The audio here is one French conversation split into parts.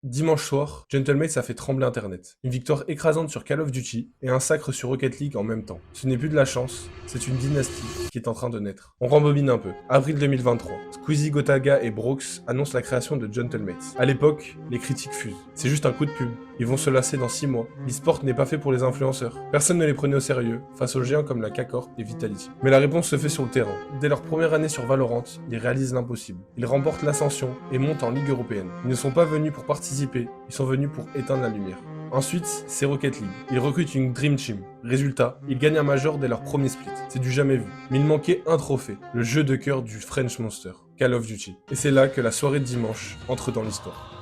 Dimanche soir, Gentlemates a fait trembler Internet. Une victoire écrasante sur Call of Duty et un sacre sur Rocket League en même temps. Ce n'est plus de la chance, c'est une dynastie qui est en train de naître. On rembobine un peu. Avril 2023. Squeezie, Gotaga et Brooks annoncent la création de Gentlemates. À l'époque, les critiques fusent. C'est juste un coup de pub. Ils vont se lasser dans 6 mois. L'e-sport n'est pas fait pour les influenceurs. Personne ne les prenait au sérieux, face aux géants comme la K-Corp et Vitality. Mais la réponse se fait sur le terrain. Dès leur première année sur Valorant, ils réalisent l'impossible. Ils remportent l'ascension et montent en Ligue européenne. Ils ne sont pas venus pour participer, ils sont venus pour éteindre la lumière. Ensuite, c'est Rocket League. Ils recrutent une Dream Team. Résultat, ils gagnent un major dès leur premier split. C'est du jamais vu. Mais il manquait un trophée, le jeu de cœur du French Monster, Call of Duty. Et c'est là que la soirée de dimanche entre dans l'histoire.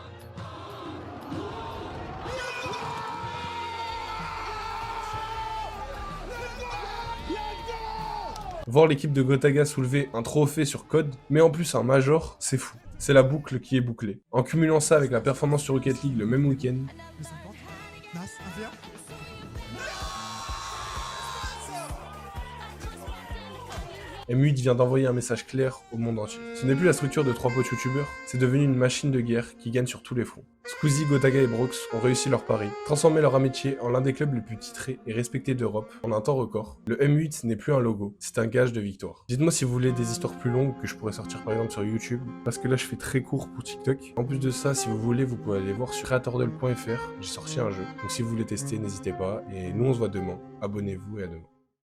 Voir l'équipe de Gotaga soulever un trophée sur code, mais en plus un major, c'est fou. C'est la boucle qui est bouclée. En cumulant ça avec la performance sur Rocket League le même week-end, M8 vient d'envoyer un message clair au monde entier. Ce n'est plus la structure de 3 potes youtubeurs, c'est devenu une machine de guerre qui gagne sur tous les fronts. Squeezie, Gotaga et Brooks ont réussi leur pari, transformé leur amitié en l'un des clubs les plus titrés et respectés d'Europe en un temps record. Le M8 n'est plus un logo, c'est un gage de victoire. Dites-moi si vous voulez des histoires plus longues que je pourrais sortir par exemple sur YouTube, parce que là je fais très court pour TikTok. En plus de ça, si vous voulez, vous pouvez aller voir sur creatordel.fr, j'ai sorti un jeu. Donc si vous voulez tester, n'hésitez pas, et nous on se voit demain. Abonnez-vous et à demain.